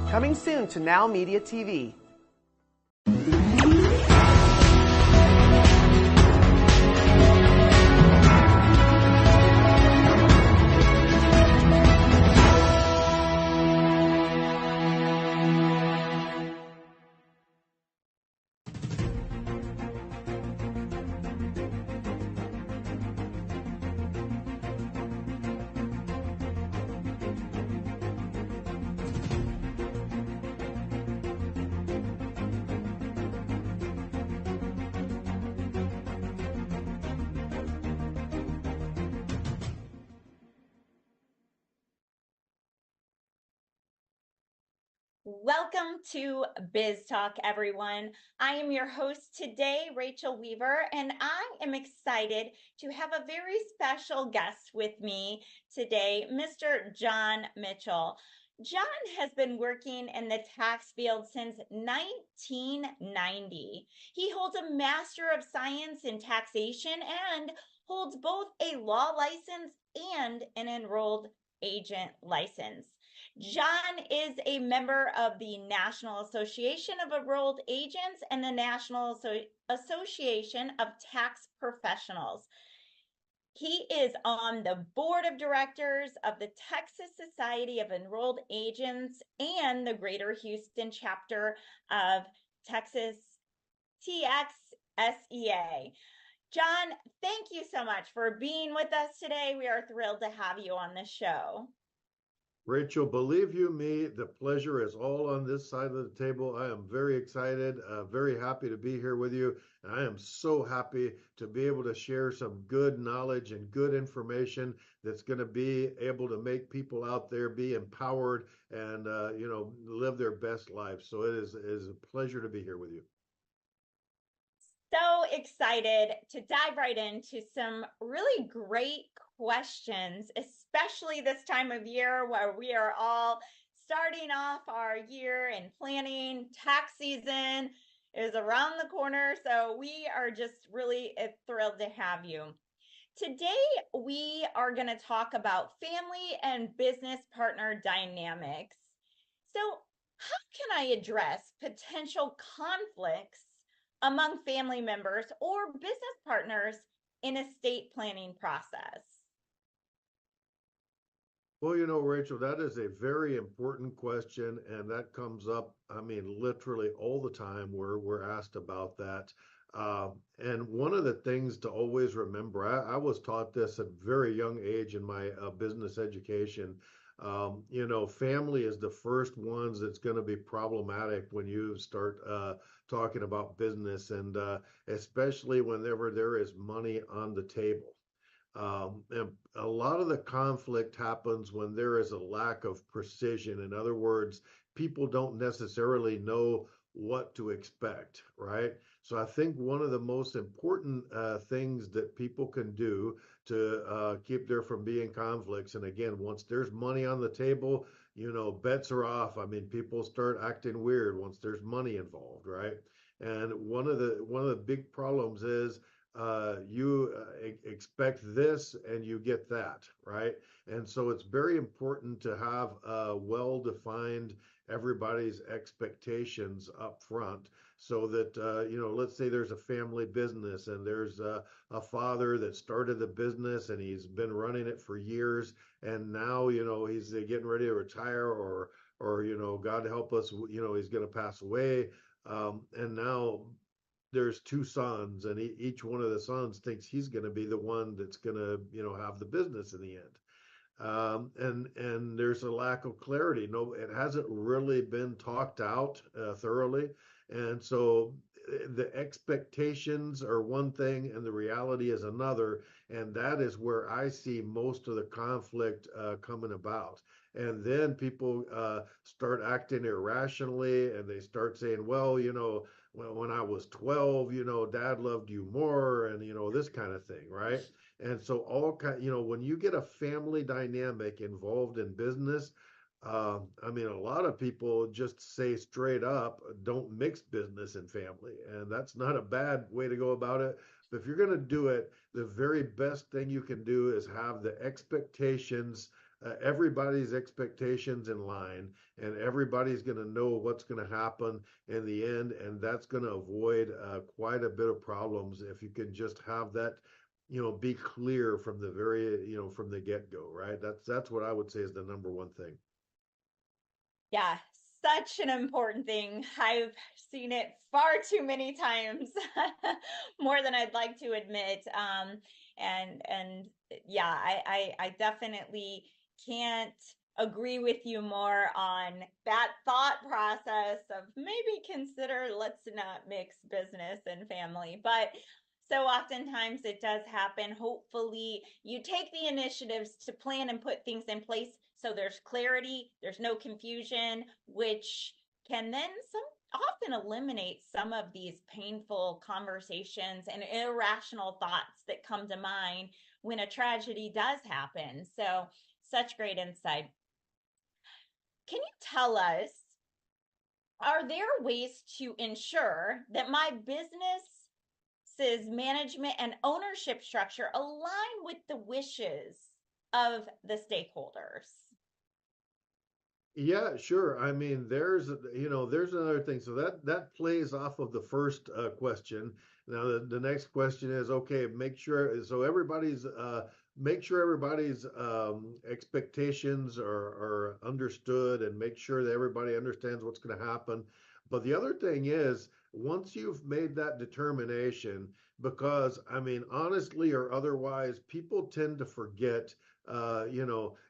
Coming soon to NowMedia TV. Welcome to Biz Talk, everyone. I am your host today, Rachel Weaver, and I am excited to have a very special guest with me today, Mr. John Mitchell. John has been working in the tax field since 1990. He holds a Master of Science in Taxation and holds both a law license and an enrolled agent license. John is a member of the National Association of Enrolled Agents and the National Association of Tax Professionals. He is on the board of directors of the Texas Society of Enrolled Agents and the Greater Houston chapter of Texas TXSEA. John, thank you so much for being with us today. We are thrilled to have you on the show. Rachel, believe you me, the pleasure is all on this side of the table. I am very excited, very happy to be here with you. And I am so happy to be able to share some good knowledge and good information that's going to be able to make people out there be empowered and, live their best life. So it is a pleasure to be here with you. So excited to dive right into some really great questions, especially this time of year where we are all starting off our year and planning. Tax season is around the corner, so we are just really thrilled to have you. Today, we are going to talk about family and business partner dynamics. So, how can I address potential conflicts among family members or business partners in estate planning process? Well, Rachel, that is a very important question, and that comes up, literally all the time where we're asked about that. And one of the things to always remember, I was taught this at a very young age in my business education. Family is the first ones that's going to be problematic when you start talking about business, and especially whenever there is money on the table. And a lot of the conflict happens when there is a lack of precision. In other words, people don't necessarily know what to expect, right? So I think one of the most important things that people can do to keep there from being conflicts, and again, once there's money on the table, bets are off. People start acting weird once there's money involved, right? And one of the big problems is you expect this and you get that, right? And so it's very important to have well-defined everybody's expectations up front, so that, let's say there's a family business and there's a father that started the business and he's been running it for years, and now, he's getting ready to retire, or God help us, he's going to pass away. And now there's two sons, and each one of the sons thinks he's going to be the one that's going to, have the business in the end. And there's a lack of clarity. No, it hasn't really been talked out thoroughly. And so the expectations are one thing and the reality is another. And that is where I see most of the conflict coming about. And then people start acting irrationally, and they start saying, well, when I was 12, dad loved you more, and, this kind of thing, right? And so when you get a family dynamic involved in business, a lot of people just say straight up, don't mix business and family. And that's not a bad way to go about it. But if you're going to do it, the very best thing you can do is have the expectations everybody's expectations in line, and everybody's going to know what's going to happen in the end, and that's going to avoid quite a bit of problems if you can just have that, be clear from the very, from the get-go, right? That's what I would say is the number one thing. Yeah, such an important thing. I've seen it far too many times, more than I'd like to admit. And yeah, I definitely can't agree with you more on that thought process of maybe consider let's not mix business and family. But so oftentimes it does happen. Hopefully, you take the initiatives to plan and put things in place so there's clarity, there's no confusion, which can then often eliminate some of these painful conversations and irrational thoughts that come to mind when a tragedy does happen. So, such great insight. Can you tell us, are there ways to ensure that my business's management and ownership structure align with the wishes of the stakeholders? Yeah, sure. I mean, there's another thing. So that plays off of the first question. Now, the next question is, okay, make sure everybody's expectations are understood, and make sure that everybody understands what's going to happen. But the other thing is, once you've made that determination, because I mean, honestly or otherwise, people tend to forget.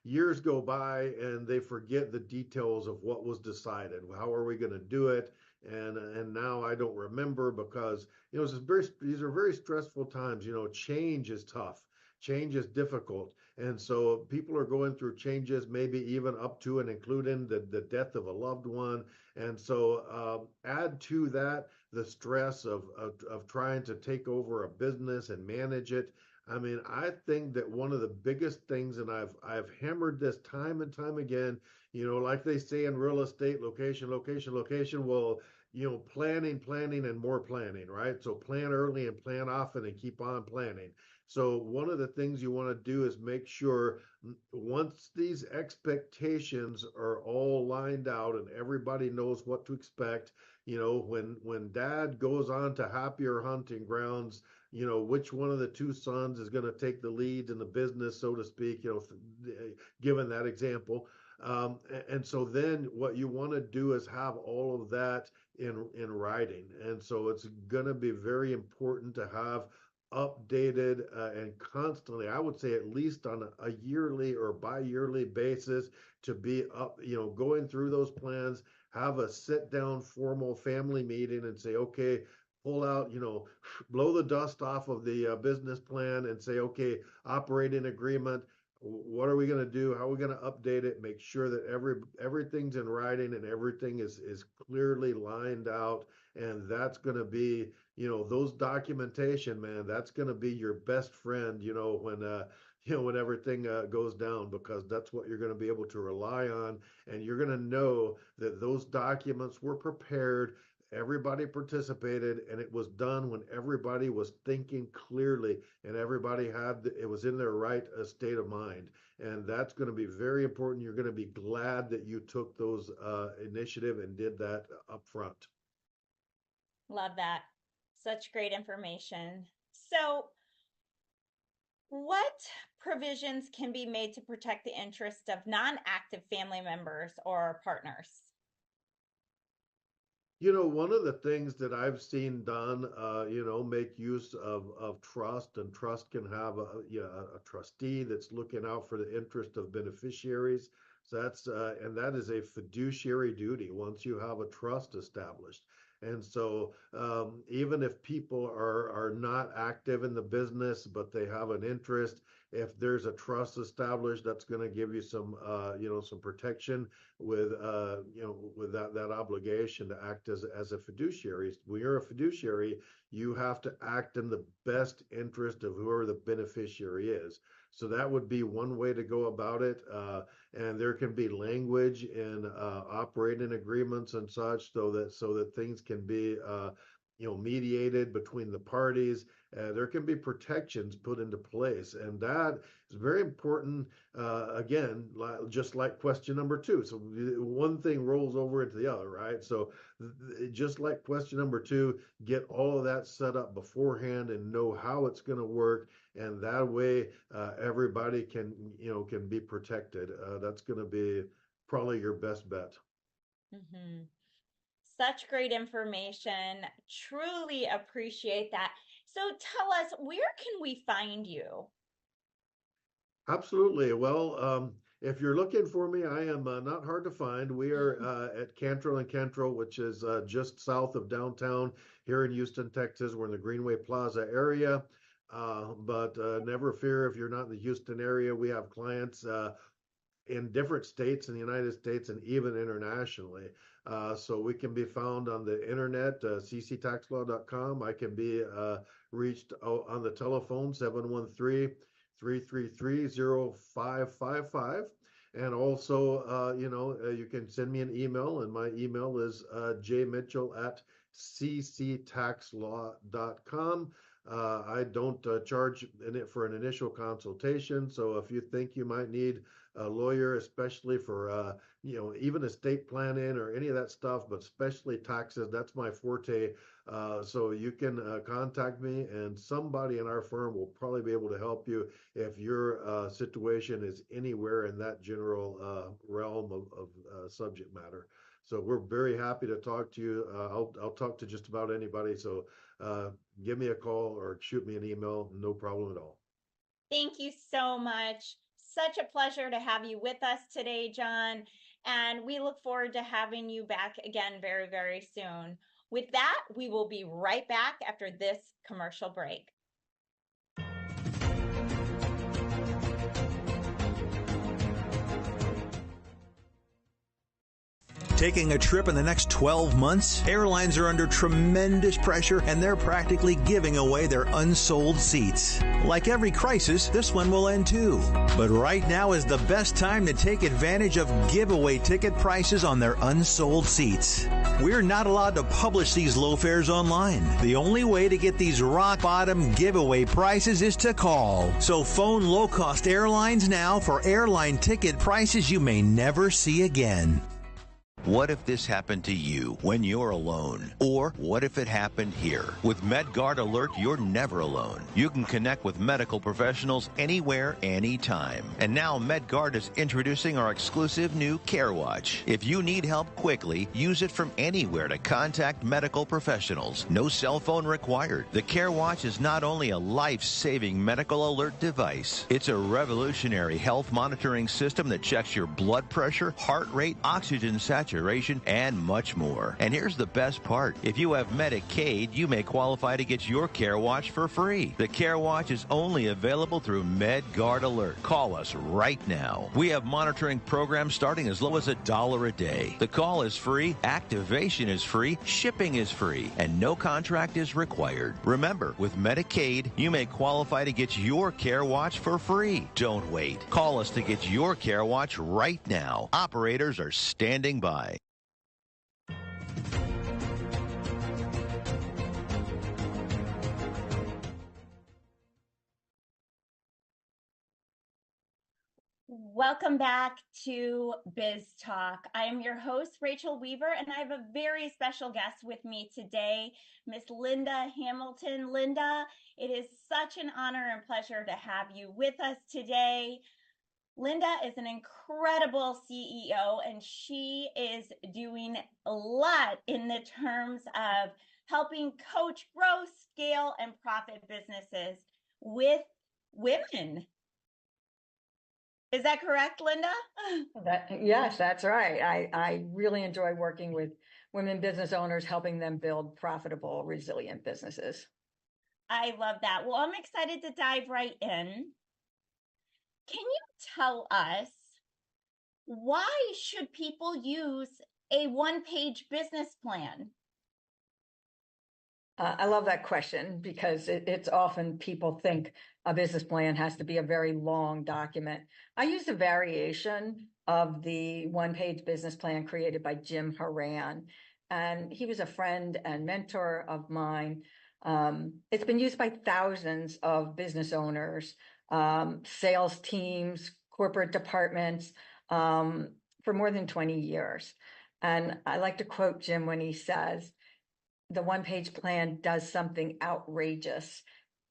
Years go by and they forget the details of what was decided. How are we going to do it? And now I don't remember, because these are very stressful times. Change is tough. Change is difficult. And so people are going through changes, maybe even up to and including the death of a loved one. And so add to that the stress of trying to take over a business and manage it. I mean, I think that one of the biggest things, and I've hammered this time and time again, like they say in real estate, location, location, location. Well, planning, planning, and more planning, right? So plan early and plan often and keep on planning. So one of the things you want to do is make sure, once these expectations are all lined out and everybody knows what to expect, when dad goes on to happier hunting grounds, which one of the two sons is going to take the lead in the business, so to speak, given that example. And so then what you want to do is have all of that in writing. And so it's going to be very important to have updated and constantly, I would say at least on a yearly or bi-yearly basis, to be up, going through those plans, have a sit down formal family meeting and say, okay, pull out, blow the dust off of the business plan and say, okay, operating agreement. What are we going to do? How are we going to update it? Make sure that everything's in writing and everything is clearly lined out. And that's going to be, those documentation, man, that's going to be your best friend, when everything goes down, because that's what you're going to be able to rely on. And you're going to know that those documents were prepared, everybody participated, and it was done when everybody was thinking clearly and everybody it was in their right state of mind. And that's going to be very important. You're going to be glad that you took those initiative and did that up front. Love that. Such great information. So, what provisions can be made to protect the interests of non-active family members or partners? One of the things that I've seen done, make use of trust, and trust can have a trustee that's looking out for the interest of beneficiaries. So and that is a fiduciary duty once you have a trust established. And so even if people are not active in the business, but they have an interest, if there's a trust established, that's going to give you some protection with, with that obligation to act as a fiduciary. When you're a fiduciary, you have to act in the best interest of whoever the beneficiary is. So that would be one way to go about it. And there can be language in operating agreements and such, so that things can be mediated between the parties. There can be protections put into place, and that is very important. Again, just like question number two. So one thing rolls over into the other, right? So just like question number two, get all of that set up beforehand and know how it's going to work, and that way everybody can be protected. That's going to be probably your best bet. Mm-hmm. Such great information. Truly appreciate that. So tell us, where can we find you? Absolutely. Well, if you're looking for me, I am not hard to find. We are at Cantrell and Cantrell, which is just south of downtown here in Houston, Texas. We're in the Greenway Plaza area. But never fear if you're not in the Houston area. We have clients in different states in the United States and even internationally. So we can be found on the internet, cctaxlaw.com. I can be reached on the telephone, 713-333-0555. And also, you can send me an email, and my email is jmitchell@cctaxlaw.com. I don't charge in it for an initial consultation. So if you think you might need a lawyer, especially for even estate planning or any of that stuff, but especially taxes, that's my forte. So you can contact me, and somebody in our firm will probably be able to help you if your situation is anywhere in that general realm of subject matter. So we're very happy to talk to you. I'll talk to just about anybody. So give me a call or shoot me an email. No problem at all. Thank you so much. Such a pleasure to have you with us today, John. And we look forward to having you back again very, very soon. With that, we will be right back after this commercial break. Taking a trip in the next 12 months? Airlines are under tremendous pressure, and they're practically giving away their unsold seats. Like every crisis, this one will end too. But right now is the best time to take advantage of giveaway ticket prices on their unsold seats. We're not allowed to publish these low fares online. The only way to get these rock bottom giveaway prices is to call. So phone low-cost airlines now for airline ticket prices you may never see again. What if this happened to you when you're alone? Or what if it happened here? With MedGuard Alert, you're never alone. You can connect with medical professionals anywhere, anytime. And now MedGuard is introducing our exclusive new Care Watch. If you need help quickly, use it from anywhere to contact medical professionals. No cell phone required. The Care Watch is not only a life-saving medical alert device, it's a revolutionary health monitoring system that checks your blood pressure, heart rate, oxygen saturation, and much more. And here's the best part. If you have Medicaid, you may qualify to get your Care Watch for free. The Care Watch is only available through MedGuard Alert. Call us right now. We have monitoring programs starting as low as $1 a day. The call is free, activation is free, shipping is free, and no contract is required. Remember, with Medicaid, you may qualify to get your Care Watch for free. Don't wait. Call us to get your Care Watch right now. Operators are standing by. Welcome back to Biz Talk. I am your host, Rachel Weaver, and I have a very special guest with me today, Miss Linda Hamilton. Linda, it is such an honor and pleasure to have you with us today. Linda is an incredible CEO, and she is doing a lot in the terms of helping coach, grow, scale, and profit businesses with women. Is that correct, Linda? Yes, that's right. I really enjoy working with women business owners, helping them build profitable, resilient businesses. I love that. Well, I'm excited to dive right in. Can you tell us, why should people use a one-page business plan? I love that question because it's often people think a business plan has to be a very long document. I use a variation of the one-page business plan created by Jim Horan. and he was a friend and mentor of mine. It's been used by thousands of business owners, sales teams, corporate departments, for more than 20 years. And I like to quote Jim when he says, the one-page plan does something outrageous.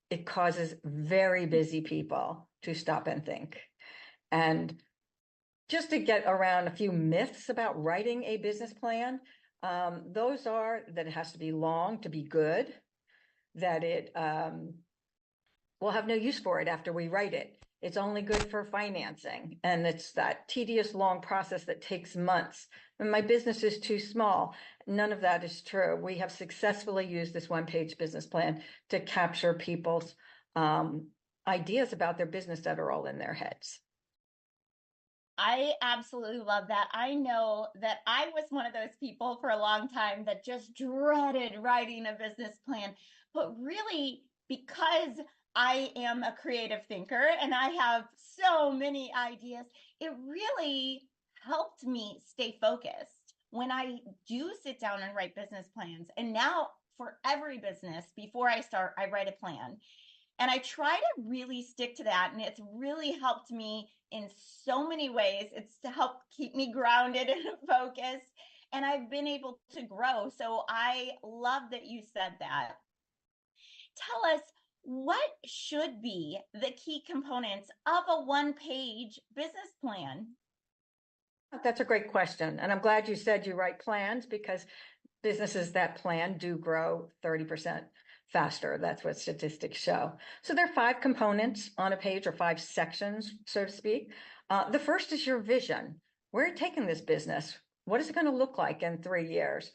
It causes very busy people to stop and think. And just to get around a few myths about writing a business plan, those are that it has to be long to be good, that it we'll have no use for it after we write it. It's only good for financing, and it's that tedious, long process that takes months. And my business is too small. None of that is true. We have successfully used this one-page business plan to capture people's ideas about their business that are all in their heads. I absolutely love that. I know that I was one of those people for a long time that just dreaded writing a business plan, but really, because I am a creative thinker and I have so many ideas, it really helped me stay focused when I do sit down and write business plans. And now for every business, before I start, I write a plan. And I try to really stick to that. And it's really helped me in so many ways. It's to help keep me grounded and focused. And I've been able to grow. So I love that you said that. Tell us, what should be the key components of a one-page business plan? That's a great question. And I'm glad you said you write plans, because businesses that plan do grow 30% faster. That's what statistics show. So there are 5 components on a page, or 5 sections, so to speak. The first is your vision. Where are you taking this business? What is it going to look like in 3 years?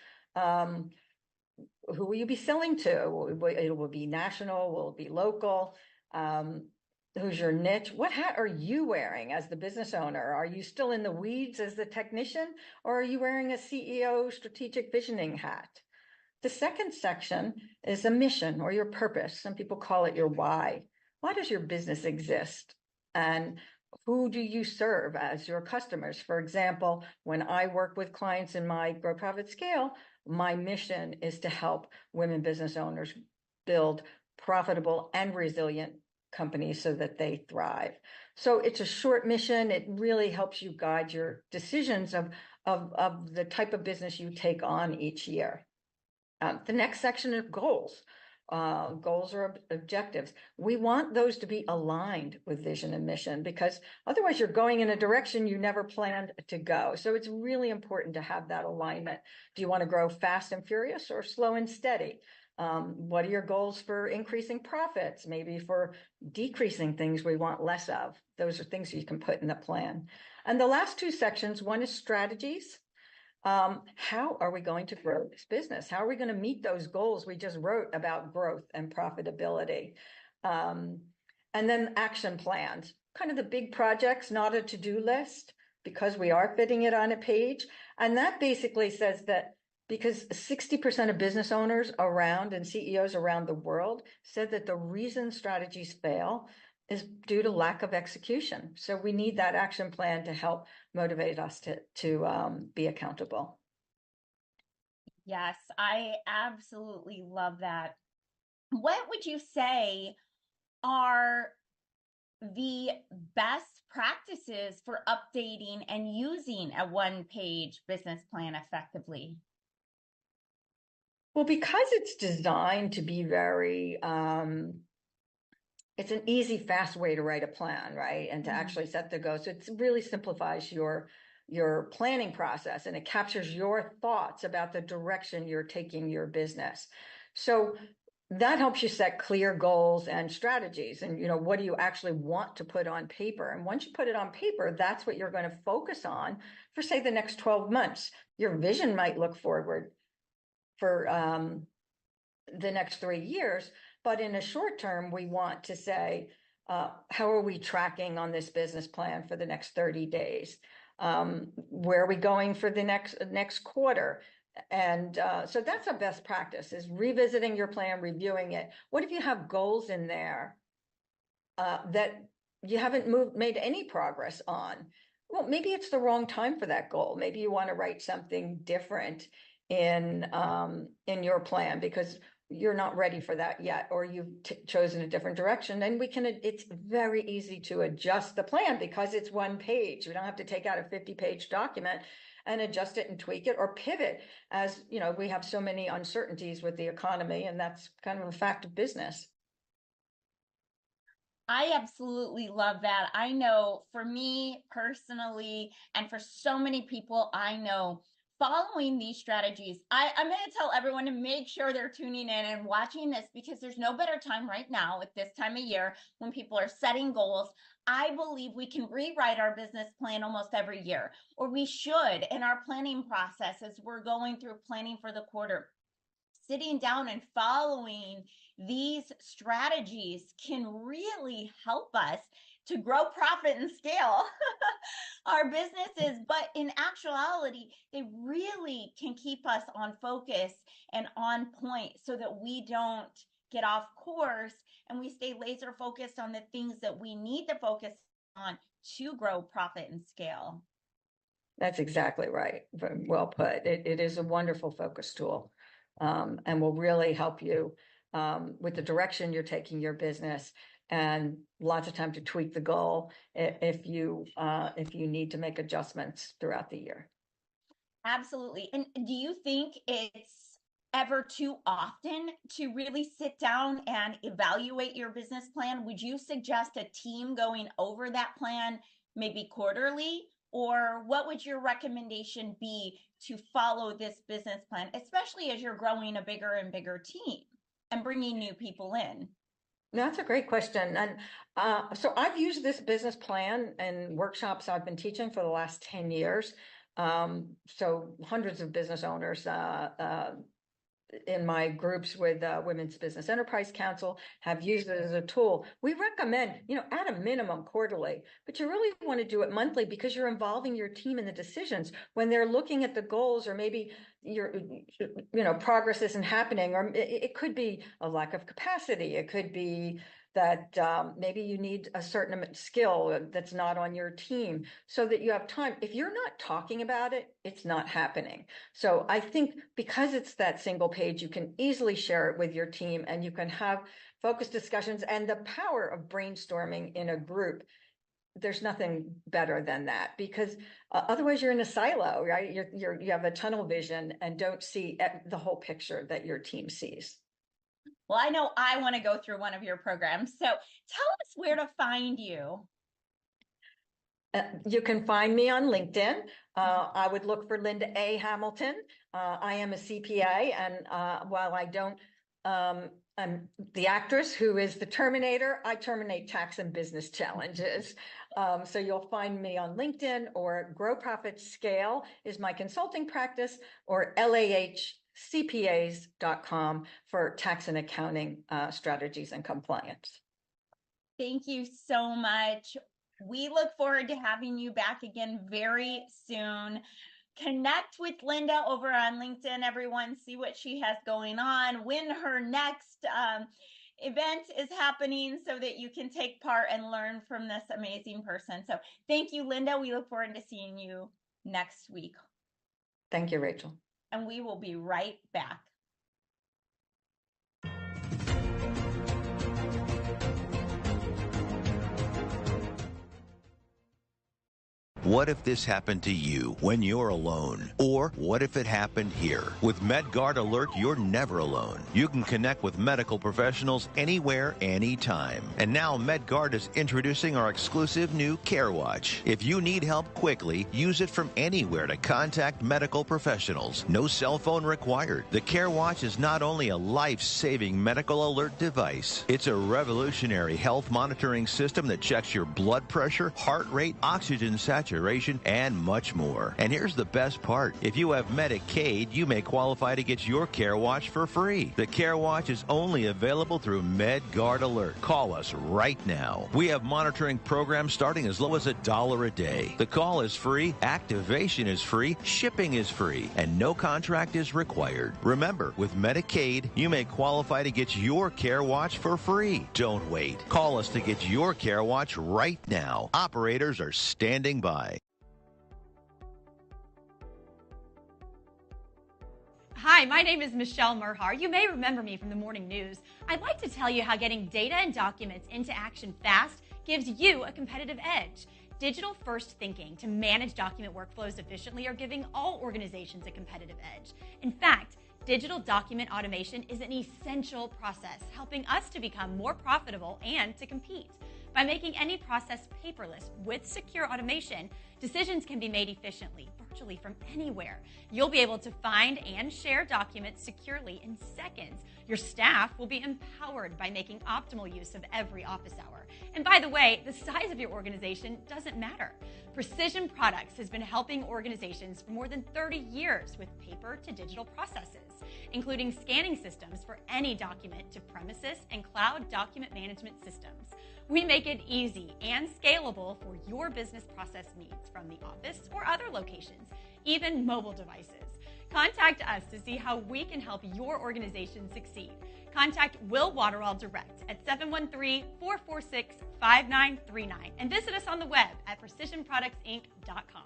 Who will you be selling to? It will be national, will it be local? Who's your niche? What hat are you wearing as the business owner? Are you still in the weeds as the technician, or are you wearing a CEO strategic visioning hat? The second section is a mission, or your purpose. Some people call it your why. Why does your business exist? And who do you serve as your customers? For example, when I work with clients in my Grow Profit Scale, my mission is to help women business owners build profitable and resilient companies so that they thrive. So it's a short mission. It really helps you guide your decisions of the type of business you take on each year. The next section is goals. Goals are objectives. We want those to be aligned with vision and mission, because otherwise you're going in a direction you never planned to go. So it's really important to have that alignment. Do you want to grow fast and furious, or slow and steady? What are your goals for increasing profits? Maybe for decreasing things we want less of. Those are things you can put in the plan. And the last 2 sections, one is strategies. How are we going to grow this business? How are we going to meet those goals we just wrote about growth and profitability? And then action plans, kind of the big projects, not a to-do list, because we are fitting it on a page. And that basically says that because 60% of business owners around and CEOs around the world said that the reason strategies fail is due to lack of execution. So we need that action plan to help motivate us to be accountable. Yes, I absolutely love that. What would you say are the best practices for updating and using a one-page business plan effectively? Well, because it's designed to be very it's an easy, fast way to write a plan, right? And to actually set the goals. So it really simplifies your planning process, and it captures your thoughts about the direction you're taking your business. So that helps you set clear goals and strategies. And, what do you actually want to put on paper? And once you put it on paper, that's what you're going to focus on for, say, the next 12 months. Your vision might look forward for the next 3 years. But in a short term, we want to say, how are we tracking on this business plan for the next 30 days? Where are we going for the next quarter? And so that's a best practice, is revisiting your plan, reviewing it. What if you have goals in there that you haven't made any progress on? Well, maybe it's the wrong time for that goal. Maybe you want to write something different in your plan because you're not ready for that yet, or you've chosen a different direction, then it's very easy to adjust the plan because it's one page. We don't have to take out a 50-page document and adjust it and tweak it or pivot. As you know, we have so many uncertainties with the economy, and that's kind of a fact of business. I absolutely love that. I know for me personally, and for so many people I know, following these strategies, I'm going to tell everyone to make sure they're tuning in and watching this because there's no better time right now at this time of year when people are setting goals. I believe we can rewrite our business plan almost every year, or we should in our planning process as we're going through planning for the quarter. Sitting down and following these strategies can really help us to grow profit and scale our businesses. But in actuality, they really can keep us on focus and on point so that we don't get off course and we stay laser focused on the things that we need to focus on to grow profit and scale. That's exactly right. Well put. It is a wonderful focus tool, and will really help you with the direction you're taking your business, and lots of time to tweak the goal if you need to make adjustments throughout the year. Absolutely. And do you think it's ever too often to really sit down and evaluate your business plan? Would you suggest a team going over that plan maybe quarterly? Or what would your recommendation be to follow this business plan, especially as you're growing a bigger and bigger team and bringing new people in? That's a great question. And so I've used this business plan in workshops I've been teaching for the last 10 years. So hundreds of business owners in my groups with Women's Business Enterprise Council have used it as a tool. We recommend, at a minimum quarterly, but you really want to do it monthly because you're involving your team in the decisions when they're looking at the goals, or maybe your progress isn't happening, or it could be a lack of capacity. It could be that maybe you need a certain skill that's not on your team so that you have time. If you're not talking about it, it's not happening. So I think because it's that single page, you can easily share it with your team and you can have focused discussions, and the power of brainstorming in a group. There's nothing better than that, because otherwise you're in a silo, right? You have a tunnel vision and don't see the whole picture that your team sees. Well, I know I want to go through one of your programs. So tell us where to find you. You can find me on LinkedIn. I would look for Linda A. Hamilton. I am a CPA, and while I don't, I'm the actress who is the Terminator. I terminate tax and business challenges. So you'll find me on LinkedIn, or Grow Profit Scale is my consulting practice, or lahcpas.com for tax and accounting strategies and compliance. Thank you so much. We look forward to having you back again very soon. Connect with Linda over on LinkedIn, everyone. See what she has going on, when her next event is happening, so that you can take part and learn from this amazing person. So thank you, Linda. We look forward to seeing you next week. Thank you, Rachel. And we will be right back. What if this happened to you when you're alone? Or what if it happened here? With MedGuard Alert, you're never alone. You can connect with medical professionals anywhere, anytime. And now MedGuard is introducing our exclusive new Care Watch. If you need help quickly, use it from anywhere to contact medical professionals. No cell phone required. The Care Watch is not only a life-saving medical alert device, it's a revolutionary health monitoring system that checks your blood pressure, heart rate, oxygen saturation, and much more. And here's the best part. If you have Medicaid, you may qualify to get your Care Watch for free. The Care Watch is only available through MedGuard Alert. Call us right now. We have monitoring programs starting as low as $1 a day. The call is free, activation is free, shipping is free, and no contract is required. Remember, with Medicaid, you may qualify to get your Care Watch for free. Don't wait. Call us to get your Care Watch right now. Operators are standing by. Hi, my name is Michelle Merhar. You may remember me from the morning news. I'd like to tell you how getting data and documents into action fast gives you a competitive edge. Digital first thinking to manage document workflows efficiently are giving all organizations a competitive edge. In fact, digital document automation is an essential process, helping us to become more profitable and to compete. By making any process paperless with secure automation, decisions can be made efficiently, virtually from anywhere. You'll be able to find and share documents securely in seconds. Your staff will be empowered by making optimal use of every office hour. And by the way, the size of your organization doesn't matter. Precision Products has been helping organizations for more than 30 years with paper to digital processes, including scanning systems for any document to premises and cloud document management systems. We make it easy and scalable for your business process needs from the office or other locations, even mobile devices. Contact us to see how we can help your organization succeed. Contact Will Waterall direct at 713-446-5939 and visit us on the web at precisionproductsinc.com.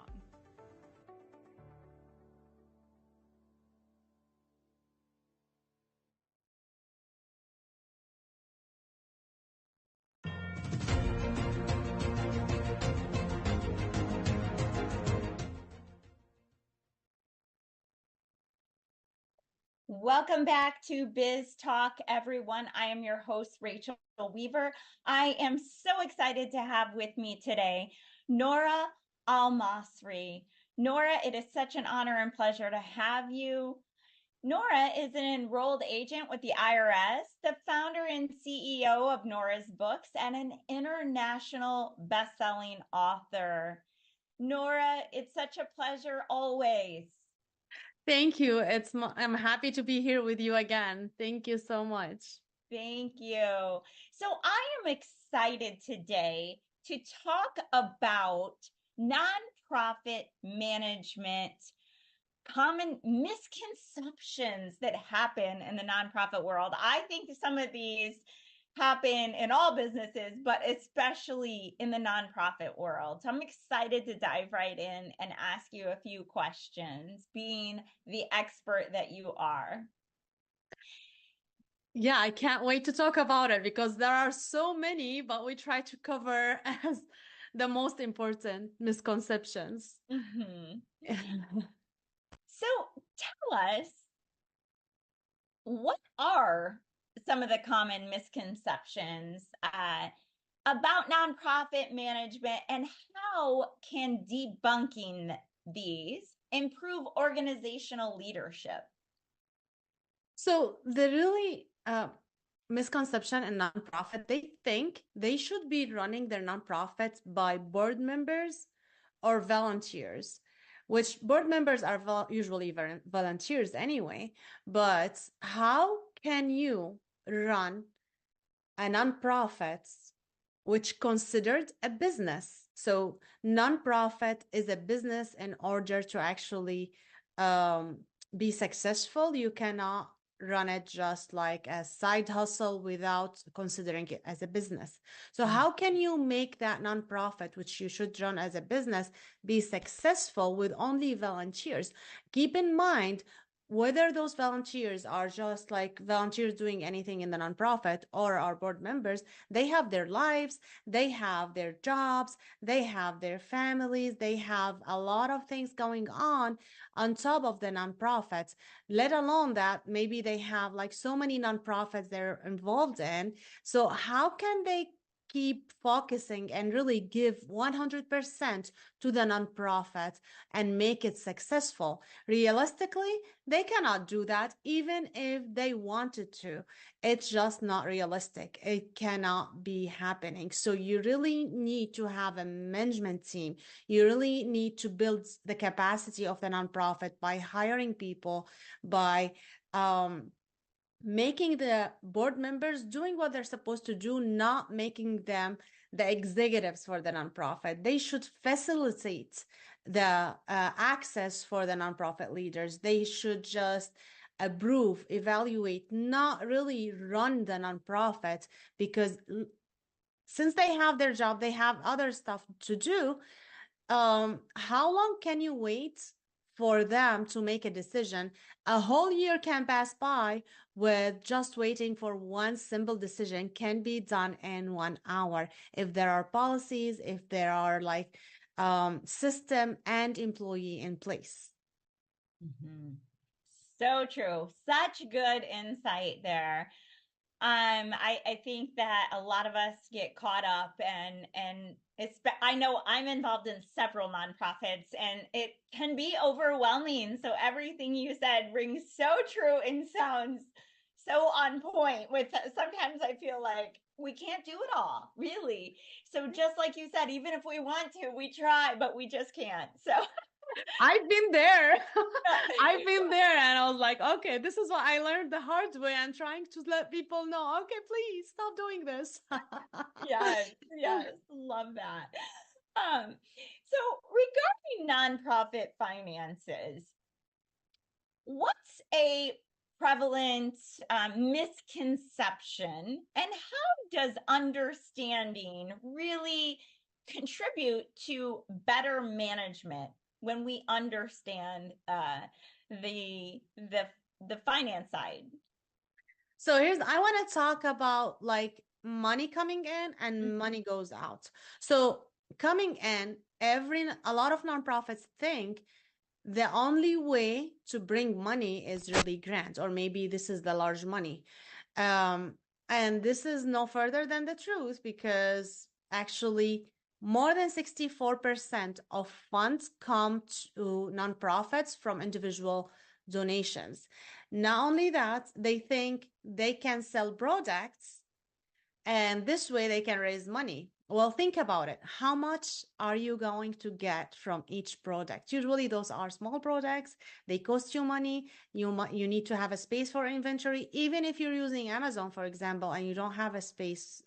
Welcome back to Biz Talk, everyone. I am your host, Rachel Weaver. I am so excited to have with me today Nora Al-Masri. Nora, it is such an honor and pleasure to have you. Nora is an enrolled agent with the IRS, the founder and CEO of Nora's Books, and an international best-selling author. Nora, it's such a pleasure always. Thank you. I'm happy to be here with you again. Thank you so much. Thank you. So I am excited today to talk about nonprofit management, common misconceptions that happen in the nonprofit world. I think some of these happen in all businesses, but especially in the nonprofit world. So I'm excited to dive right in and ask you a few questions, being the expert that you are. Yeah, I can't wait to talk about it because there are so many, but we try to cover as the most important misconceptions. Mm-hmm. So tell us, what are some of the common misconceptions about nonprofit management, and how can debunking these improve organizational leadership? So the really misconception in nonprofit, they think they should be running their nonprofits by board members or volunteers, which board members are usually volunteers anyway. But how can you run a nonprofit which considered a business? So nonprofit is a business. In order to actually be successful, you cannot run it just like a side hustle without considering it as a business. So how can you make that nonprofit, which you should run as a business, be successful with only volunteers? Keep in mind, whether those volunteers are just like volunteers doing anything in the nonprofit or are board members, they have their lives, they have their jobs, they have their families, they have a lot of things going on top of the nonprofits, let alone that maybe they have like so many nonprofits they're involved in. So how can they keep focusing and really give 100% to the nonprofit and make it successful? Realistically, they cannot do that even if they wanted to. It's just not realistic. It cannot be happening. So you really need to have a management team. You really need to build the capacity of the nonprofit by hiring people, by making the board members doing what they're supposed to do, not making them the executives for the nonprofit. They should facilitate the access for the nonprofit leaders. They should just approve, evaluate, not really run the nonprofit, because since they have their job, they have other stuff to do. How long can you wait for them to make a decision. A whole year can pass by with just waiting for one simple decision can be done in 1 hour. If there are policies, if there are like system and employee in place. Mm-hmm. So true. Such good insight there. I think that a lot of us get caught up and I know I'm involved in several nonprofits and it can be overwhelming. So everything you said rings so true and sounds so on point with sometimes I feel like we can't do it all, really. So just like you said, even if we want to, we try, but we just can't. So I've been there. I've been there and I was like, okay, this is what I learned the hard way and trying to let people know, okay, please stop doing this. Yes, love that. So regarding nonprofit finances, what's a prevalent misconception and how does understanding really contribute to better management when we understand the finance side? So I want to talk about like money coming in and money goes out. So coming in, a lot of nonprofits think the only way to bring money is really grants, or maybe this is the large money. And this is no further than the truth because actually more than 64% of funds come to nonprofits from individual donations. Not only that, they think they can sell products and this way they can raise money. Well, think about it. How much are you going to get from each product? Usually those are small products. They cost you money. You need to have a space for inventory. Even if you're using Amazon, for example, and you don't have a space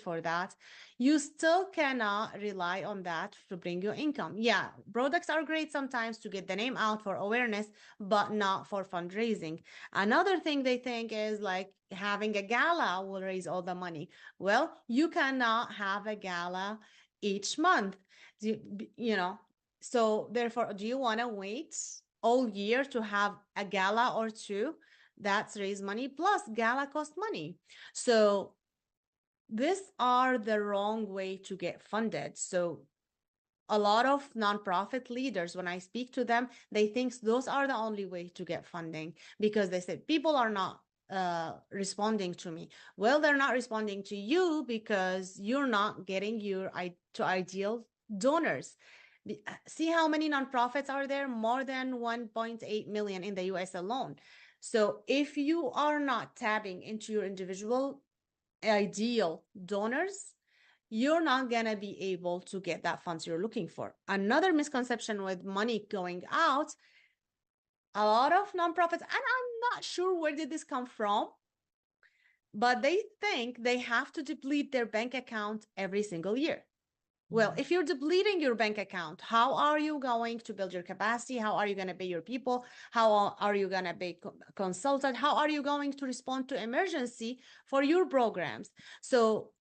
for that, you still cannot rely on that to bring you income. Yeah, products are great sometimes to get the name out for awareness, but not for fundraising. Another thing they think is like having a gala will raise all the money. Well, you cannot have a gala each month, so therefore, do you want to wait all year to have a gala or two? That's raise money plus gala cost money. So these are the wrong way to get funded. So a lot of nonprofit leaders, when I speak to them, they think those are the only way to get funding because they said people are not responding to me. Well, they're not responding to you because you're not getting to ideal donors. See how many nonprofits are there? More than 1.8 million in the US alone. So if you are not tapping into your individual ideal donors, you're not going to be able to get that funds you're looking for. Another misconception with money going out, a lot of nonprofits, and I'm not sure where did this come from, but they think they have to deplete their bank account every single year. Well, if you're depleting your bank account, how are you going to build your capacity? How are you going to pay your people? How are you going to be consulted? How are you going to respond to emergency for your programs? So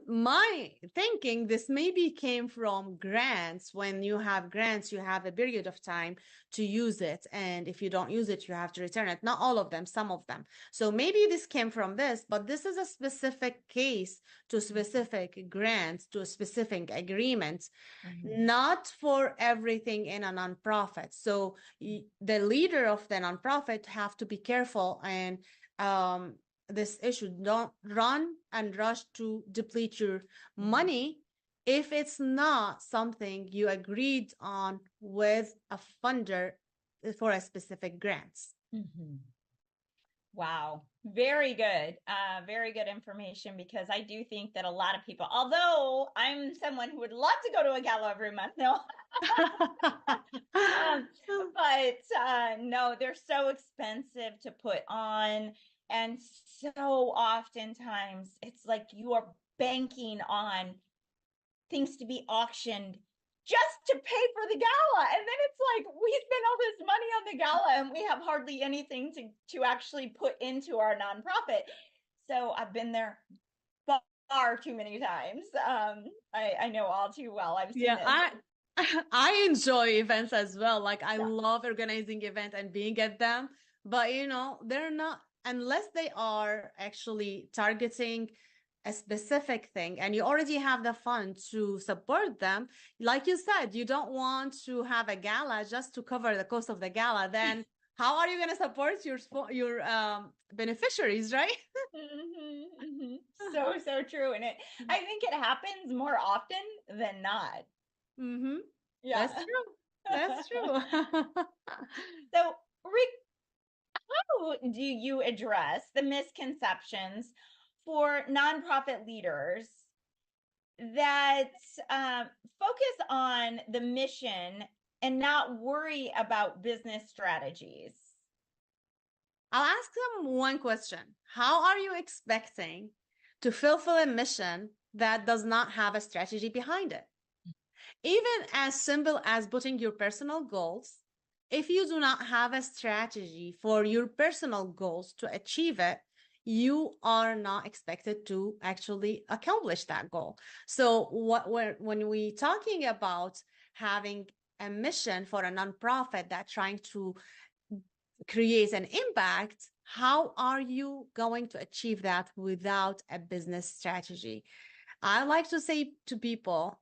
my thinking this maybe came from grants. When you have grants, you have a period of time to use it. And if you don't use it, you have to return it. Not all of them, some of them. So maybe this came from this, but this is a specific case to specific grants, to a specific agreement, not for everything in a nonprofit. So the leader of the nonprofit have to be careful and this issue. Don't run and rush to deplete your money if it's not something you agreed on with a funder for a specific grants. Wow. Very good. Very good information because I do think that a lot of people, although I'm someone who would love to go to a gala every month, no, but no, they're so expensive to put on. And so oftentimes it's like you are banking on things to be auctioned just to pay for the gala. And then it's like we spend all this money on the gala and we have hardly anything to actually put into our nonprofit. So I've been there far too many times. I know all too well. I've seen I enjoy events as well. Like I love organizing events and being at them, but they're not, unless they are actually targeting a specific thing and you already have the fund to support them. Like you said, you don't want to have a gala just to cover the cost of the gala. Then how are you going to support your beneficiaries, right? So true. And I think it happens more often than not. Mm-hmm. Yeah. That's true. That's true. So, Rick, how do you address the misconceptions for nonprofit leaders that focus on the mission and not worry about business strategies? I'll ask them one question. How are you expecting to fulfill a mission that does not have a strategy behind it? Even as simple as putting your personal goals, if you do not have a strategy for your personal goals to achieve it, you are not expected to actually accomplish that goal. So when we talking about having a mission for a nonprofit that trying to create an impact, how are you going to achieve that without a business strategy? I like to say to people,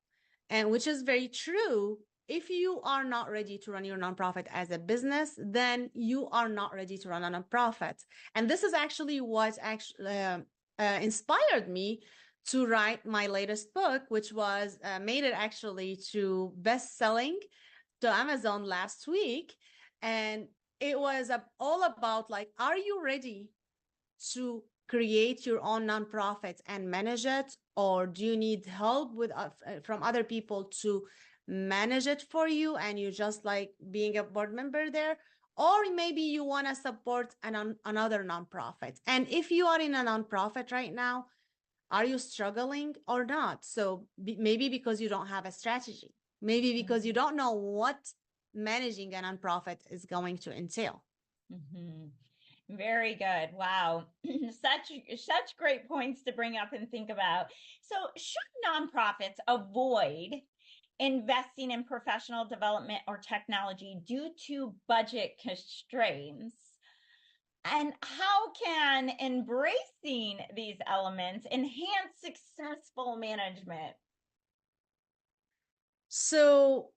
and which is very true, if you are not ready to run your nonprofit as a business, then you are not ready to run a nonprofit. And this is actually what inspired me to write my latest book, which was made it actually to best-selling to Amazon last week. And it was all about like, are you ready to create your own nonprofit and manage it, or do you need help with from other people to manage it for you and you just like being a board member there? Or maybe you want to support another nonprofit. And if you are in a nonprofit right now, are you struggling or not? So maybe because you don't have a strategy, maybe because you don't know what managing a nonprofit is going to entail. Very good. Wow. Such great points to bring up and think about. So should nonprofits avoid investing in professional development or technology due to budget constraints? And how can embracing these elements enhance successful management? So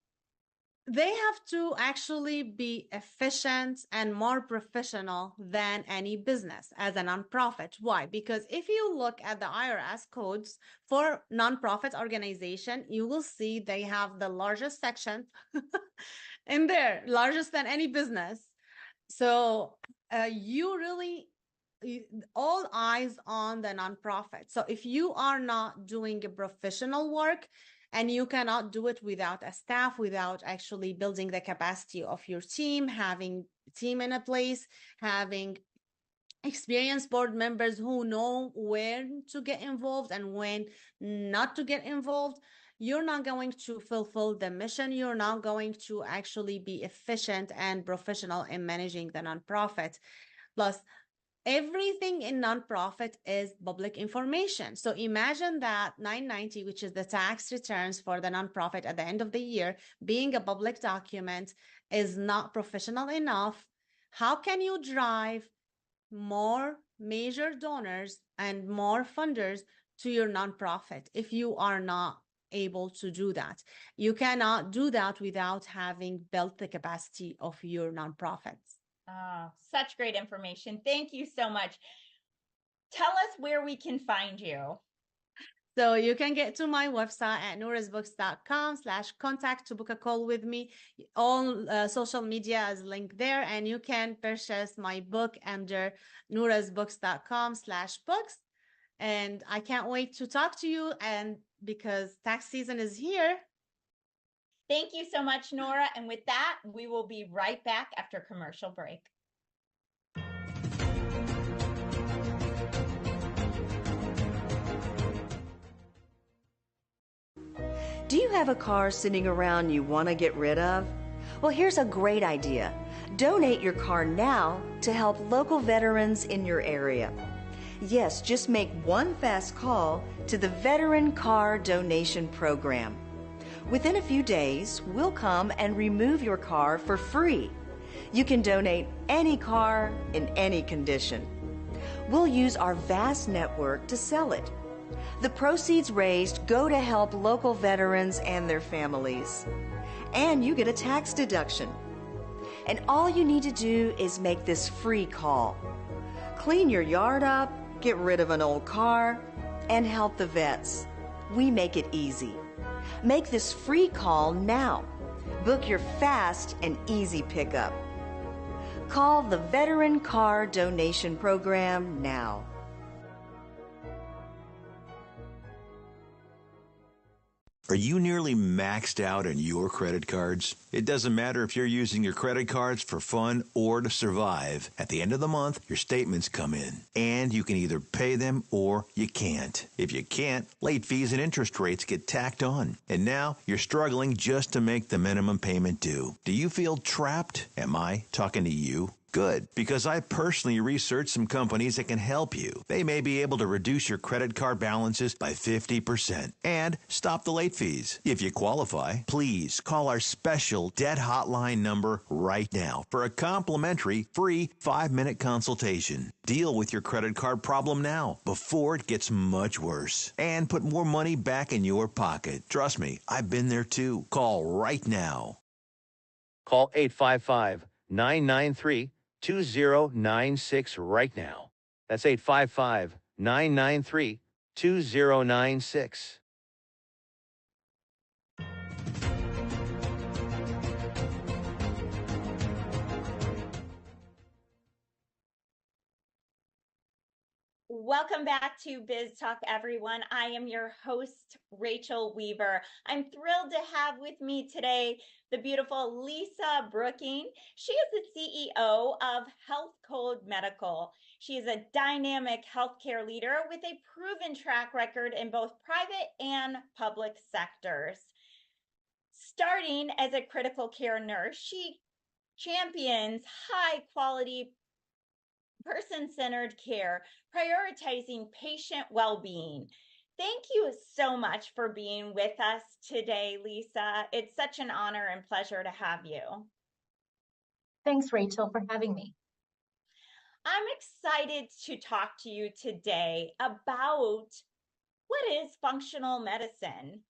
they have to actually be efficient and more professional than any business as a nonprofit. Why? Because if you look at the IRS codes for nonprofit organization, you will see they have the largest section in there, largest than any business. So you really, all eyes on the nonprofit. So if you are not doing a professional work, and you cannot do it without a staff, without actually building the capacity of your team, having team in a place, having experienced board members who know when to get involved and when not to get involved, you're not going to fulfill the mission. You're not going to actually be efficient and professional in managing the nonprofit. Plus, everything in nonprofit is public information. So imagine that 990, which is the tax returns for the nonprofit at the end of the year, being a public document is not professional enough. How can you drive more major donors and more funders to your nonprofit if you are not able to do that? You cannot do that without having built the capacity of your nonprofits. Oh, such great information. Thank you so much. Tell us where we can find you. So you can get to my website at noorasbooks.com/contact to book a call with me. All social media is linked there, and you can purchase my book under noorasbooks.com/books. And I can't wait to talk to you, and because tax season is here. Thank you so much, Nora. And with that, we will be right back after commercial break. Do you have a car sitting around you want to get rid of? Well, here's a great idea. Donate your car now to help local veterans in your area. Yes, just make one fast call to the Veteran Car Donation Program. Within a few days, we'll come and remove your car for free. You can donate any car in any condition. We'll use our vast network to sell it. The proceeds raised go to help local veterans and their families. And you get a tax deduction. And all you need to do is make this free call. Clean your yard up, get rid of an old car, and help the vets. We make it easy. Make this free call now. Book your fast and easy pickup. Call the Veteran Car Donation Program now. Are you nearly maxed out on your credit cards? It doesn't matter if you're using your credit cards for fun or to survive. At the end of the month, your statements come in, and you can either pay them or you can't. If you can't, late fees and interest rates get tacked on. And now you're struggling just to make the minimum payment due. Do you feel trapped? Am I talking to you? Good, because I personally researched some companies that can help you. They may be able to reduce your credit card balances by 50% and stop the late fees. If you qualify, please call our special debt hotline number right now for a complimentary free 5-minute consultation. Deal with your credit card problem now before it gets much worse and put more money back in your pocket. Trust me, I've been there too. Call right now. Call 855-993-2096 right now. That's 855-993-2096. Welcome back to Biz Talk, everyone. I am your host, Rachel Weaver. I'm thrilled to have with me today the beautiful Lisa Brooking. She is the CEO of Health Code Medical. She is a dynamic healthcare leader with a proven track record in both private and public sectors. Starting as a critical care nurse, she champions high-quality person-centered care, prioritizing patient well-being. Thank you so much for being with us today, Lisa. It's such an honor and pleasure to have you. Thanks, Rachel, for having me. I'm excited to talk to you today about what is functional medicine.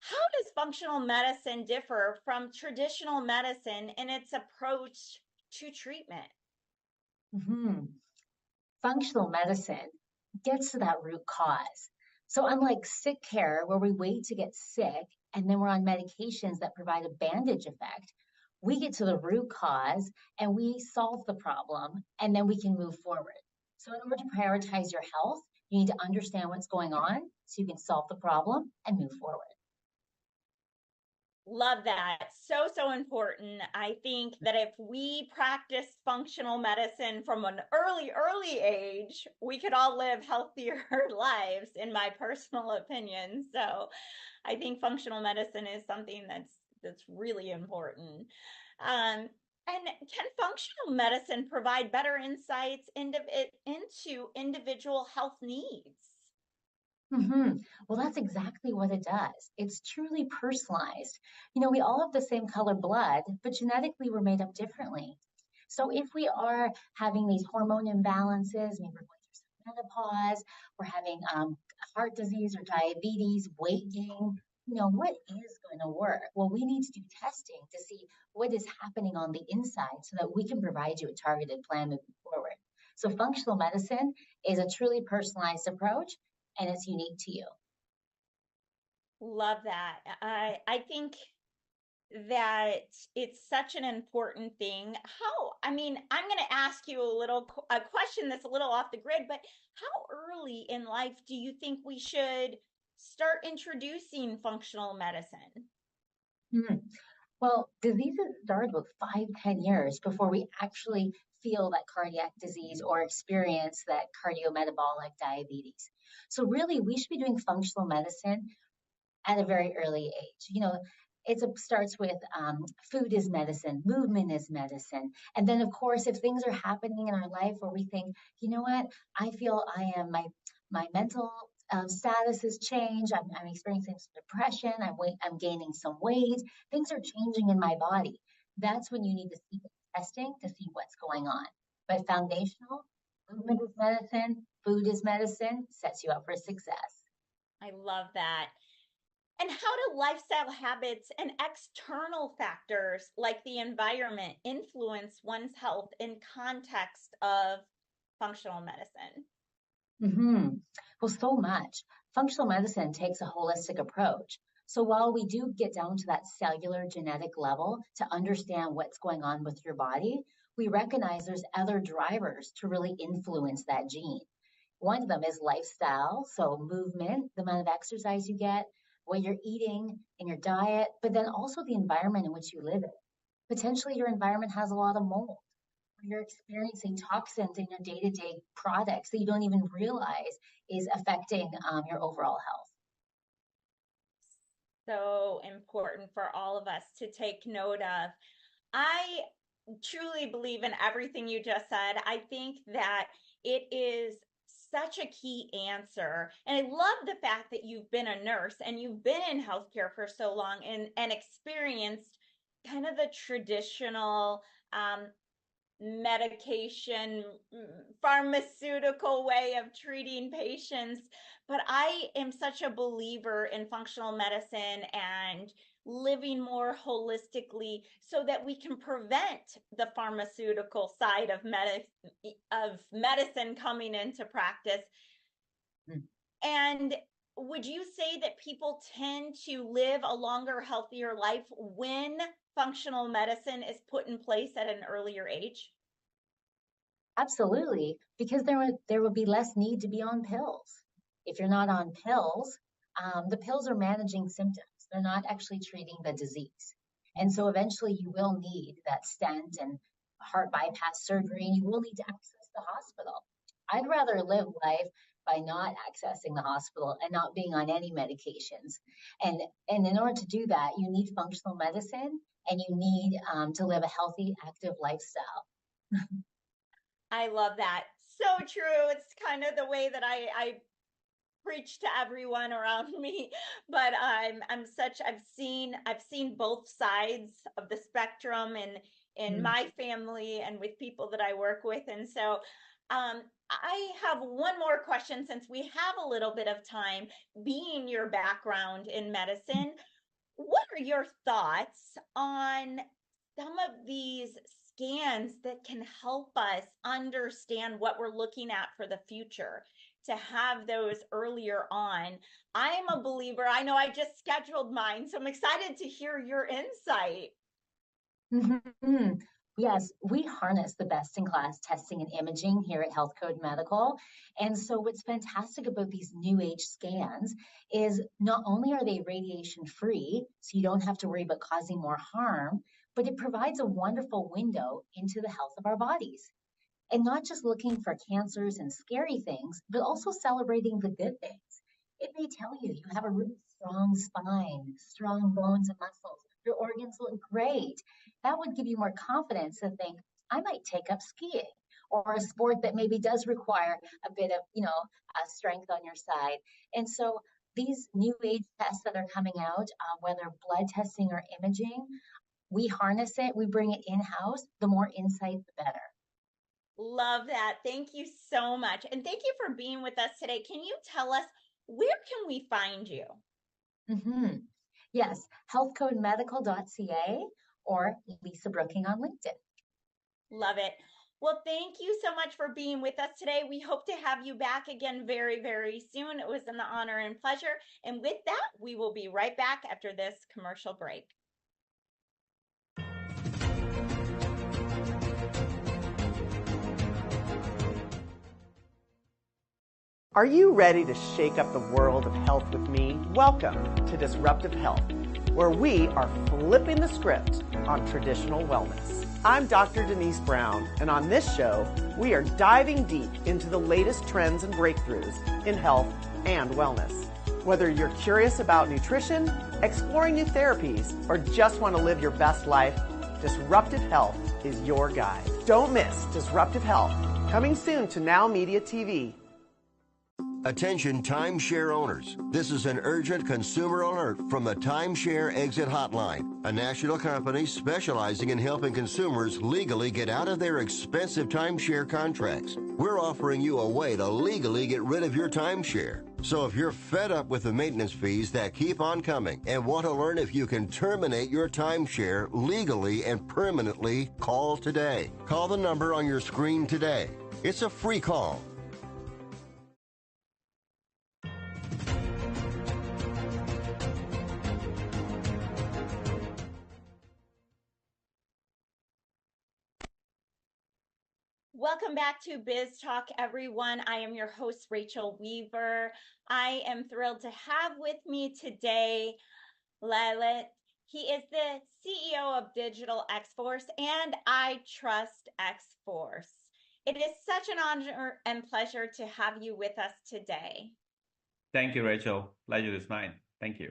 How does functional medicine differ from traditional medicine in its approach to treatment? Functional medicine gets to that root cause. So unlike sick care, where we wait to get sick and then we're on medications that provide a bandage effect, we get to the root cause and we solve the problem and then we can move forward. So in order to prioritize your health, you need to understand what's going on so you can solve the problem and move forward. Love that. So important. I think that if we practice functional medicine from an early age, we could all live healthier lives, in my personal opinion. So I think functional medicine is something that's really important. And can functional medicine provide better insights into individual health needs? Well, that's exactly what it does. It's truly personalized. You know, we all have the same color blood, but genetically we're made up differently. So if we are having these hormone imbalances, maybe we're going through some menopause, we're having heart disease or diabetes, weight gain, you know, what is going to work? Well, we need to do testing to see what is happening on the inside so that we can provide you a targeted plan moving forward. So functional medicine is a truly personalized approach, and it's unique to you. Love that. I think that it's such an important thing. I'm going to ask you a question that's a little off the grid, but how early in life do you think we should start introducing functional medicine? Well, diseases start with 5-10 years before we actually feel that cardiac disease or experience that cardiometabolic diabetes. So really, we should be doing functional medicine at a very early age. You know, it starts with food is medicine, movement is medicine. And then, of course, if things are happening in our life where we think, you know what, I feel I am, my mental status has changed. I'm experiencing some depression. I'm gaining some weight. Things are changing in my body. That's when you need to seek testing to see what's going on. But foundational, movement is medicine, food is medicine, sets you up for success. I love that. And how do lifestyle habits and external factors like the environment influence one's health in context of functional medicine? Well, so much. Functional medicine takes a holistic approach. So while we do get down to that cellular genetic level to understand what's going on with your body, we recognize there's other drivers to really influence that gene. One of them is lifestyle, so movement, the amount of exercise you get, what you're eating in your diet, but then also the environment in which you live in. Potentially your environment has a lot of mold, or you're experiencing toxins in your day-to-day products that you don't even realize is affecting your overall health. So important for all of us to take note of. I truly believe in everything you just said. I think that it is such a key answer. And I love the fact that you've been a nurse and you've been in healthcare for so long and experienced kind of the traditional medication, pharmaceutical way of treating patients. But I am such a believer in functional medicine and living more holistically so that we can prevent the pharmaceutical side of medicine coming into practice. And would you say that people tend to live a longer, healthier life when functional medicine is put in place at an earlier age? Absolutely, because there will be less need to be on pills. If you're not on pills, the pills are managing symptoms. They're not actually treating the disease. And so eventually you will need that stent and heart bypass surgery, and you will need to access the hospital. I'd rather live life by not accessing the hospital and not being on any medications. And in order to do that, you need functional medicine and you need to live a healthy, active lifestyle. I love that. So true. It's kind of the way that I preach to everyone around me, but I've seen both sides of the spectrum in my family and with people that I work with. And so I have one more question since we have a little bit of time. Being your background in medicine, what are your thoughts on some of these scans that can help us understand what we're looking at for the future, to have those earlier on? I'm a believer. I know I just scheduled mine, so I'm excited to hear your insight. Yes, we harness the best-in-class testing and imaging here at Health Code Medical. And so what's fantastic about these new age scans is not only are they radiation-free, so you don't have to worry about causing more harm, but it provides a wonderful window into the health of our bodies. And not just looking for cancers and scary things, but also celebrating the good things. It may tell you you have a really strong spine, strong bones and muscles. Your organs look great. That would give you more confidence to think, I might take up skiing or a sport that maybe does require a bit of, strength on your side. And so these new age tests that are coming out, whether blood testing or imaging, we harness it, we bring it in-house. The more insight, the better. Love that. Thank you so much. And thank you for being with us today. Can you tell us, where can we find you? Yes, healthcodemedical.ca or Lisa Brooking on LinkedIn. Love it. Well, thank you so much for being with us today. We hope to have you back again very, very soon. It was an honor and pleasure. And with that, we will be right back after this commercial break. Are you ready to shake up the world of health with me? Welcome to Disruptive Health, where we are flipping the script on traditional wellness. I'm Dr. Denise Brown, and on this show, we are diving deep into the latest trends and breakthroughs in health and wellness. Whether you're curious about nutrition, exploring new therapies, or just want to live your best life, Disruptive Health is your guide. Don't miss Disruptive Health, coming soon to NowMedia TV. Attention timeshare owners. This is an urgent consumer alert from the Timeshare Exit Hotline, a national company specializing in helping consumers legally get out of their expensive timeshare contracts. We're offering you a way to legally get rid of your timeshare. So if you're fed up with the maintenance fees that keep on coming and want to learn if you can terminate your timeshare legally and permanently, call today. Call the number on your screen today. It's a free call. Welcome back to Biz Talk, everyone. I am your host, Rachel Weaver. I am thrilled to have with me today Lalit. He is the CEO of Digital X-Force and I Trust X-Force. It is such an honor and pleasure to have you with us today. Thank you, Rachel. Pleasure is mine. Thank you.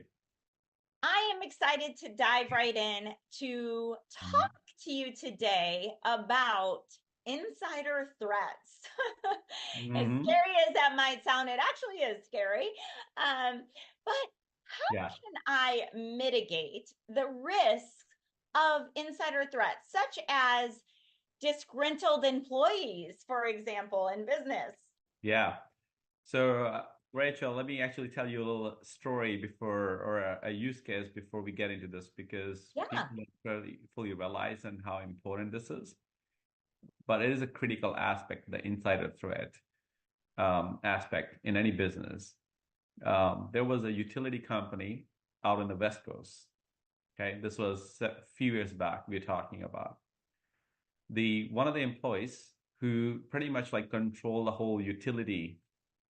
I am excited to dive right in to talk to you today about insider threats. As scary as that might sound, it actually is scary. But how can I mitigate the risks of insider threats, such as disgruntled employees, for example, in business? Yeah. So, Rachel, let me actually tell you a little story before, or a use case before we get into this, because people don't fully realize and how important this is. But it is a critical aspect, the insider threat aspect in any business. There was a utility company out on the West Coast. Okay, this was a few years back we're talking about. One of the employees who pretty much like control the whole utility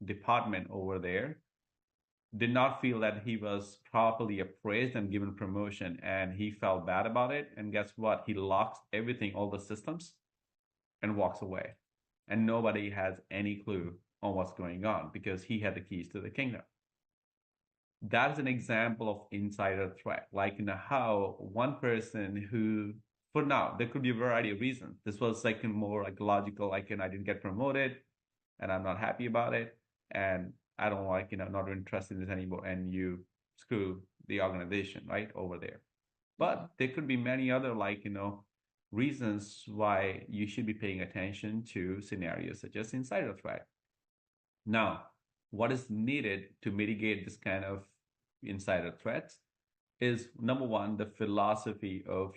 department over there did not feel that he was properly appraised and given promotion, and he felt bad about it. And guess what? He locks everything, all the systems, and walks away. And nobody has any clue on what's going on because he had the keys to the kingdom. That's an example of insider threat. Like, how one person who, for now, there could be a variety of reasons. This was like more like logical, like, I didn't get promoted and I'm not happy about it. And I don't like, not interested in this anymore. And you screw the organization, right, over there. But there could be many other, like, reasons why you should be paying attention to scenarios such as insider threat. Now, what is needed to mitigate this kind of insider threats is, number one, the philosophy of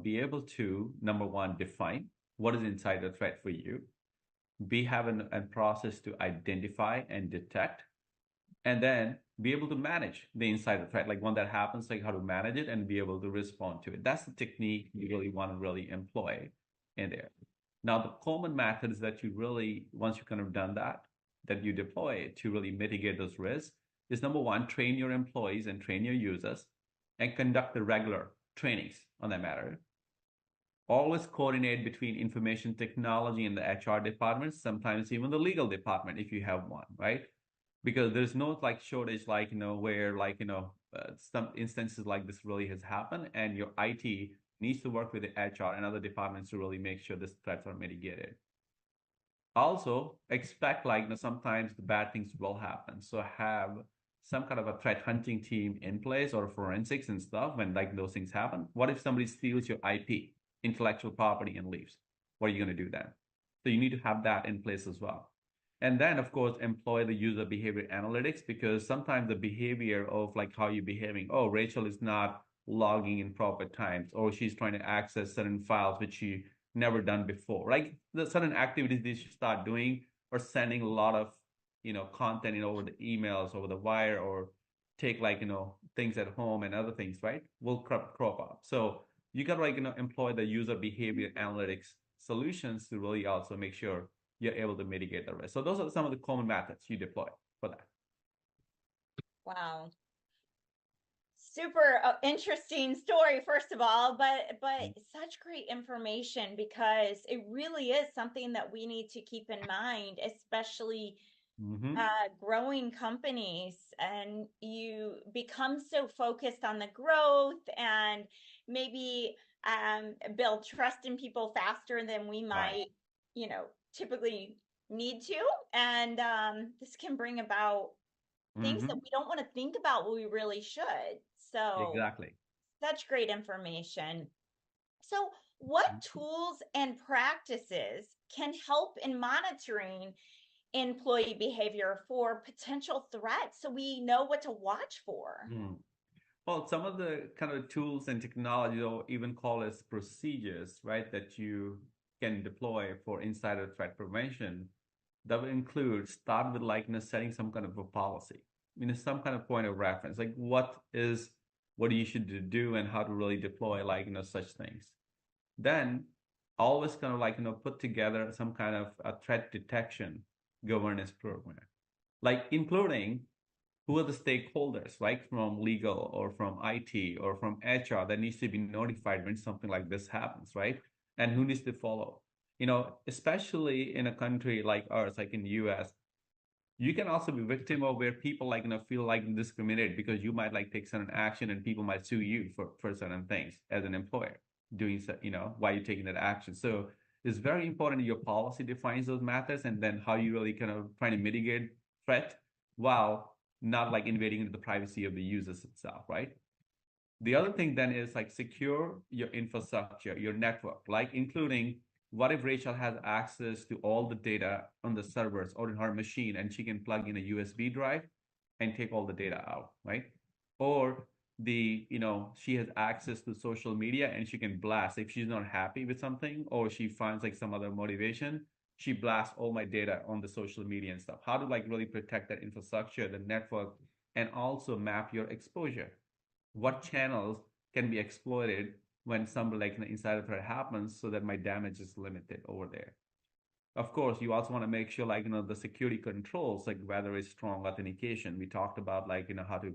be able to, number one, define what is insider threat for you. B, have a process to identify and detect, and then be able to manage the insider threat, like when that happens, like how to manage it and be able to respond to it. That's the technique you really want to really employ in there. Now, the common methods that you really, once you kind of done that you deploy to really mitigate those risks is, number one, train your employees and train your users and conduct the regular trainings on that matter. Always coordinate between information technology and the HR department, sometimes even the legal department if you have one, right? Because there's no shortage, where some instances like this really has happened, and your IT needs to work with the HR and other departments to really make sure these threats are mitigated. Also, expect sometimes the bad things will happen. So have some kind of a threat hunting team in place, or forensics and stuff when those things happen. What if somebody steals your IP, intellectual property, and leaves? What are you going to do then? So you need to have that in place as well. And then, of course, employ the user behavior analytics, because sometimes the behavior of how you're behaving, oh, Rachel is not logging in proper times, or she's trying to access certain files which she never done before. The certain activities they should start doing, or sending a lot of content over the emails, over the wire, or take things at home and other things, right, will crop up. So you got to employ the user behavior analytics solutions to really also make sure you're able to mitigate the risk. So those are some of the common methods you deploy for that. Wow. Super interesting story, first of all, but such great information, because it really is something that we need to keep in mind, especially growing companies, and you become so focused on the growth and maybe build trust in people faster than we might, typically need to. And this can bring about things that we don't want to think about, but we really should. So Exactly. such great information. So what tools and practices can help in monitoring employee behavior for potential threats so we know what to watch for? Well, some of the kind of tools and technology, or even call as procedures, right, that you can deploy for insider threat prevention, that will include start with like, setting some kind of a policy, some kind of point of reference, like what you should do and how to really deploy like, such things. Then always kind of like, put together some kind of a threat detection governance program, like including who are the stakeholders, like from legal or from IT or from HR that needs to be notified when something like this happens, right? And who needs to follow? Especially in a country like ours, like in the US, you can also be victim of where people like feel like discriminated because you might like take certain action and people might sue you for certain things as an employer doing so, why you're taking that action. So it's very important your policy defines those matters and then how you really kind of trying to mitigate threat while not like invading into the privacy of the users itself, right? The other thing then is like secure your infrastructure, your network, like including what if Rachel has access to all the data on the servers or in her machine and she can plug in a USB drive and take all the data out, right? Or she has access to social media and she can blast if she's not happy with something or she finds like some other motivation, she blasts all my data on the social media and stuff. How to like really protect that infrastructure, the network, and also map your exposure. What channels can be exploited when some like an insider threat happens so that my damage is limited over there. Of course, you also want to make sure like, the security controls, like whether it's strong authentication. We talked about like, how to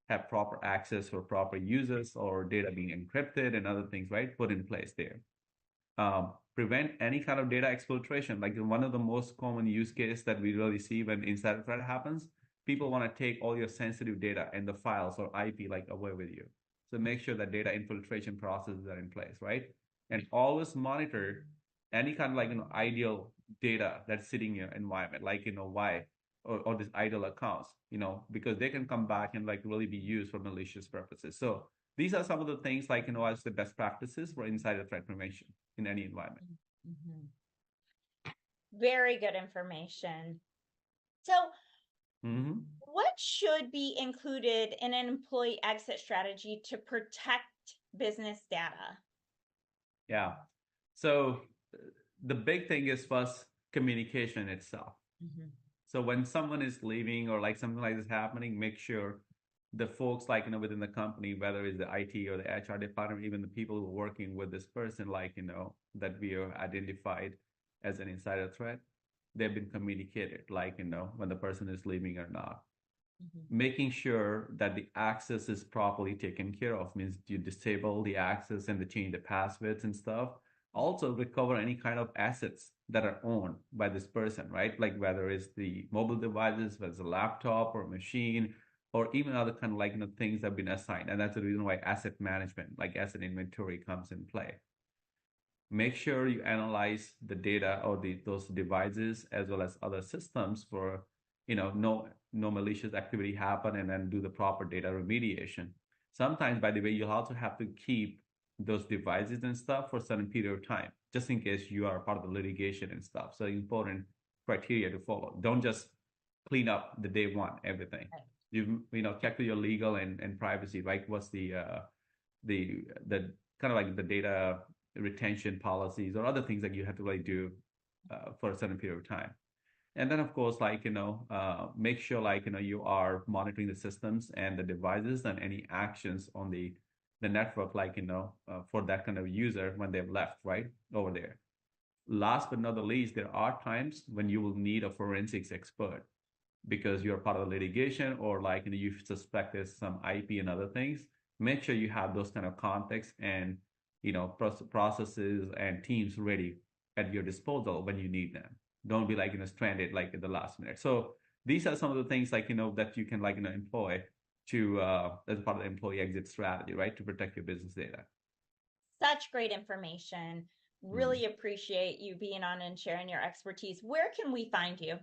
have proper access for proper users or data being encrypted and other things, right? Put in place there. Prevent any kind of data exfiltration. Like one of the most common use case that we really see when insider threat happens, people want to take all your sensitive data and the files or IP like away with you. So make sure that data infiltration processes are in place, right? And always monitor any kind of like, ideal data that's sitting in your environment, like, why, or this idle accounts, because they can come back and like really be used for malicious purposes. So these are some of the things like, as the best practices for insider threat prevention in any environment. Very good information. So what should be included in an employee exit strategy to protect business data? Yeah. So the big thing is first communication itself. So when someone is leaving or like something like this happening, make sure the folks like, within the company, whether it's the IT or the HR department, even the people who are working with this person, like, that we are identified as an insider threat, they've been communicated, like, when the person is leaving or not. Making sure that the access is properly taken care of means you disable the access and change the passwords and stuff. Also recover any kind of assets that are owned by this person, right? Like whether it's the mobile devices, whether it's a laptop or a machine, or even other kind of like things that have been assigned. And that's the reason why asset management, like asset inventory, comes in play. Make sure you analyze the data or those devices as well as other systems for no malicious activity happen, and then do the proper data remediation. Sometimes, by the way, you'll also have to keep those devices and stuff for a certain period of time, just in case you are part of the litigation and stuff. So important criteria to follow. Don't just clean up the day one, everything. You check with your legal and privacy, right? What's the kind of like the data retention policies or other things that you have to really do for a certain period of time. And then, of course, like, make sure, like, you are monitoring the systems and the devices and any actions on the network, like, for that kind of user when they've left, right, over there. Last but not the least, there are times when you will need a forensics expert because you're part of the litigation or like, you suspect there's some IP and other things. Make sure you have those kind of context and, processes and teams ready at your disposal when you need them. Don't be like, stranded like at the last minute. So these are some of the things like, that you can like, employ to as part of the employee exit strategy, right? To protect your business data. Such great information. Really appreciate you being on and sharing your expertise. Where can we find you?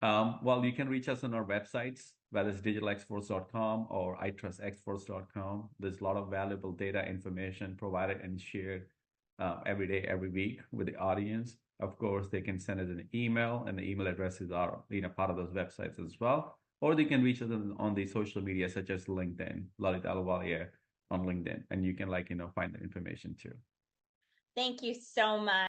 Well, you can reach us on our websites, whether it's digitalexforce.com or itrustexforce.com. There's a lot of valuable data information provided and shared every day, every week with the audience. Of course, they can send us an email, and the email addresses are part of those websites as well. Or they can reach us on the social media such as LinkedIn, Lalit Alwalia on LinkedIn, and you can find the information too. Thank you so much.